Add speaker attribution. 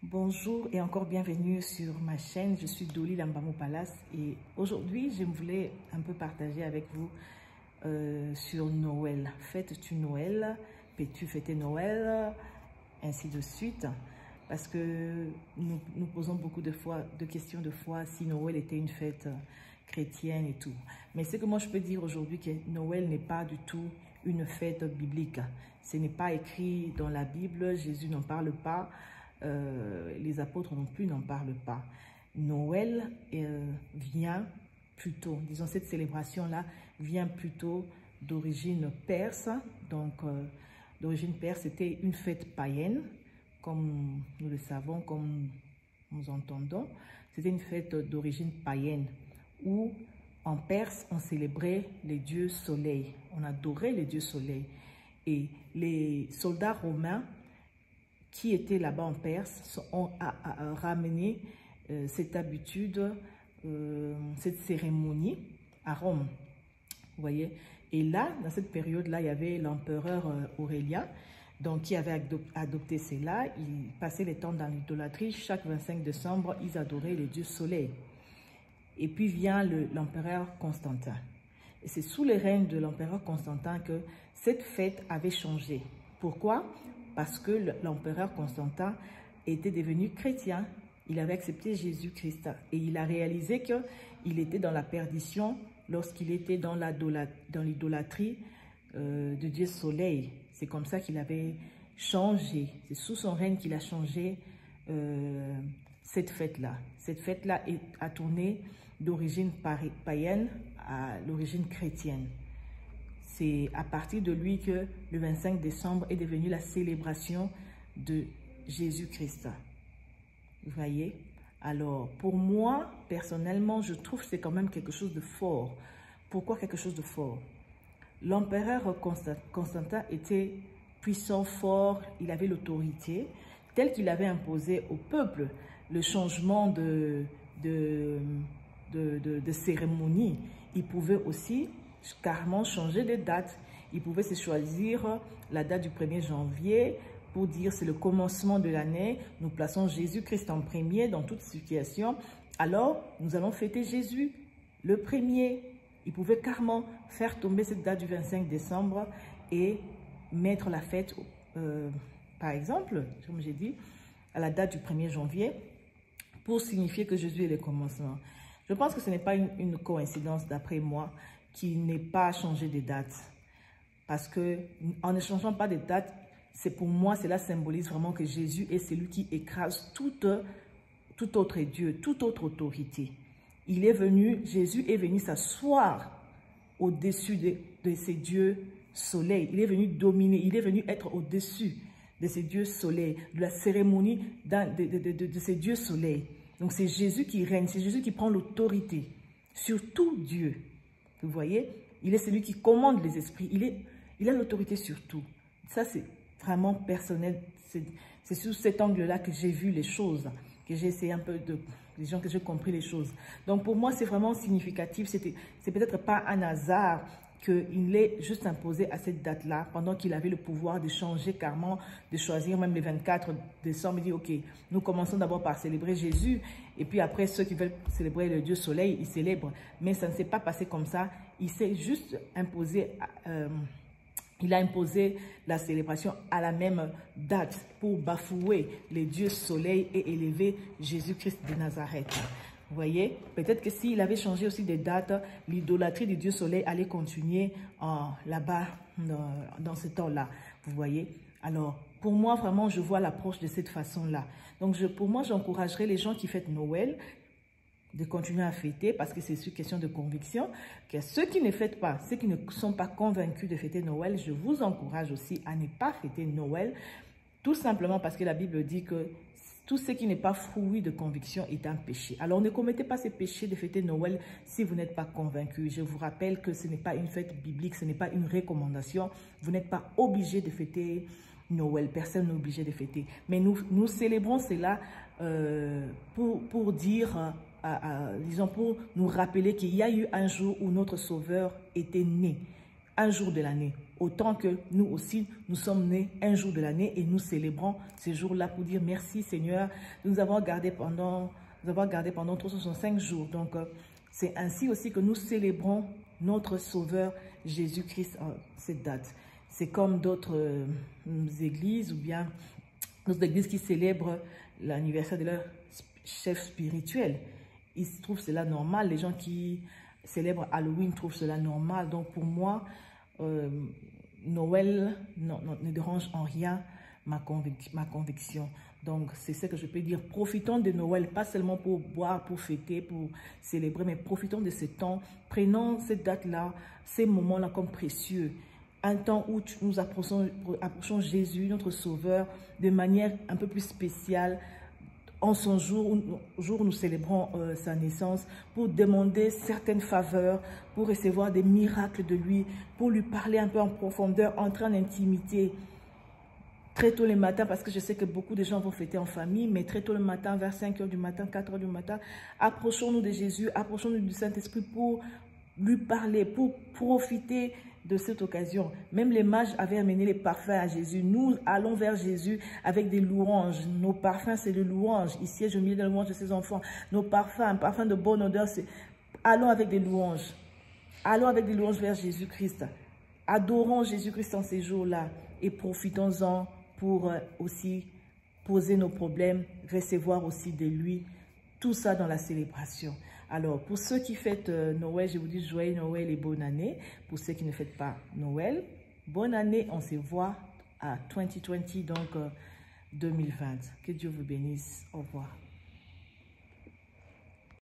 Speaker 1: Bonjour et encore bienvenue sur ma chaîne. Je suis Dolly Lambamou Palace et aujourd'hui je voulais un peu partager avec vous sur Noël. Fêtes-tu Noël? Peux-tu fêter Noël? Ainsi de suite. Parce que nous posons beaucoup de questions de foi si Noël était une fête chrétienne et tout. Mais ce que moi je peux dire aujourd'hui, que Noël n'est pas du tout une fête biblique. Ce n'est pas écrit dans la Bible, Jésus n'en parle pas. Les apôtres non plus n'en parlent pas. Noël vient plutôt, disons cette célébration-là vient plutôt d'origine perse. Donc d'origine perse, c'était une fête païenne, comme nous le savons, comme nous entendons. C'était une fête d'origine païenne où en Perse, on célébrait les dieux soleil, on adorait les dieux soleil. Et les soldats romains qui étaient là-bas en Perse ont ramené cette habitude, cette cérémonie à Rome. Vous voyez? Et là, dans cette période-là, il y avait l'empereur Aurélien, donc qui avait adopté cela. Il passait les temps dans l'idolâtrie. Chaque 25 décembre, ils adoraient le dieu soleil. Et puis vient l'empereur Constantin. Et c'est sous le règne de l'empereur Constantin que cette fête avait changé. Pourquoi? Parce que l'empereur Constantin était devenu chrétien. Il avait accepté Jésus-Christ. Et il a réalisé qu'il était dans la perdition lorsqu'il était dans l'idolâtrie de Dieu Soleil. C'est comme ça qu'il avait changé. C'est sous son règne qu'il a changé cette fête-là. Cette fête-là a tourné d'origine païenne à l'origine chrétienne. C'est à partir de lui que le 25 décembre est devenu la célébration de Jésus-Christ. Vous voyez? Alors, pour moi, personnellement, je trouve que c'est quand même quelque chose de fort. Pourquoi quelque chose de fort? L'empereur Constantin était puissant, fort, il avait l'autorité, tel qu'il avait imposé au peuple le changement de cérémonie. Il pouvait aussi carrément changer de date. Il pouvait se choisir la date du 1er janvier pour dire c'est le commencement de l'année. Nous plaçons Jésus-Christ en premier dans toute situation. Alors, nous allons fêter Jésus le 1er. Il pouvait carrément faire tomber cette date du 25 décembre et mettre la fête, par exemple, comme j'ai dit, à la date du 1er janvier pour signifier que Jésus est le commencement. Je pense que ce n'est pas une coïncidence d'après moi qui n'ait pas changé de date. Parce que en ne changeant pas de date, pour moi, cela symbolise vraiment que Jésus est celui qui écrase tout autre Dieu, toute autre autorité. Jésus est venu s'asseoir au-dessus de ces dieux soleil. Il est venu dominer, il est venu être au-dessus de ces dieux soleil, de la cérémonie de ces dieux soleil. Donc c'est Jésus qui règne, c'est Jésus qui prend l'autorité sur tout Dieu. Vous voyez, il est celui qui commande les esprits, il a l'autorité sur tout. Ça c'est vraiment personnel, c'est sous cet angle-là que j'ai vu les choses, que j'ai essayé un peu que j'ai compris les choses. Donc pour moi c'est vraiment significatif, c'est peut-être pas un hasard qu'il l'ait juste imposé à cette date-là, pendant qu'il avait le pouvoir de changer carrément, de choisir même le 24 décembre. Il dit, ok, nous commençons d'abord par célébrer Jésus, et puis après, ceux qui veulent célébrer le Dieu Soleil, ils célèbrent. Mais ça ne s'est pas passé comme ça. Il s'est juste imposé, il a imposé la célébration à la même date pour bafouer les dieux Soleil et élever Jésus-Christ de Nazareth. Vous voyez, peut-être que s'il avait changé aussi des dates, l'idolâtrie du Dieu Soleil allait continuer là-bas, dans ce temps-là. Vous voyez? Alors, pour moi, vraiment, je vois l'approche de cette façon-là. Donc, pour moi, j'encouragerais les gens qui fêtent Noël de continuer à fêter parce que c'est une question de conviction. Que ceux qui ne fêtent pas, ceux qui ne sont pas convaincus de fêter Noël, je vous encourage aussi à ne pas fêter Noël, tout simplement parce que la Bible dit que tout ce qui n'est pas fruit de conviction est un péché. Alors ne commettez pas ces péchés de fêter Noël si vous n'êtes pas convaincu. Je vous rappelle que ce n'est pas une fête biblique, ce n'est pas une recommandation. Vous n'êtes pas obligé de fêter Noël. Personne n'est obligé de fêter. Mais nous célébrons cela pour dire, disons, pour nous rappeler qu'il y a eu un jour où notre Sauveur était né. Un jour de l'année. autant que nous aussi, nous sommes nés un jour de l'année et nous célébrons ces jours-là pour dire merci Seigneur, nous avons gardé pendant 365 jours. Donc, c'est ainsi aussi que nous célébrons notre Sauveur Jésus-Christ en cette date. C'est comme d'autres églises ou bien d'autres églises qui célèbrent l'anniversaire de leur chef spirituel. Ils trouvent cela normal. Les gens qui célèbrent Halloween trouvent cela normal. Donc pour moi, Noël ne dérange en rien ma conviction. Donc c'est ce que je peux dire. Profitons de Noël, pas seulement pour boire, pour fêter, pour célébrer, mais profitons de ce temps. Prenons cette date-là, ces moments-là comme précieux. Un temps où nous approchons Jésus, notre Sauveur, de manière un peu plus spéciale, en son jour où nous célébrons sa naissance, pour demander certaines faveurs, pour recevoir des miracles de lui, pour lui parler un peu en profondeur, entrer en intimité. Très tôt le matin, parce que je sais que beaucoup de gens vont fêter en famille, mais très tôt le matin, vers 5 h du matin, 4 h du matin, approchons-nous de Jésus, approchons-nous du Saint-Esprit pour lui parler, pour profiter de cette occasion. Même les mages avaient amené les parfums à Jésus. Nous allons vers Jésus avec des louanges. Nos parfums, c'est des louanges. Il siège au milieu des louanges de ses enfants. Nos parfums, un parfum de bonne odeur, c'est... Allons avec des louanges. Allons avec des louanges vers Jésus-Christ. Adorons Jésus-Christ en ces jours-là et profitons-en pour aussi poser nos problèmes, recevoir aussi de lui. Tout ça dans la célébration. Alors, pour ceux qui fêtent Noël, je vous dis joyeux Noël et bonne année. Pour ceux qui ne fêtent pas Noël, bonne année. On se voit à 2020, donc 2020. Que Dieu vous bénisse. Au revoir.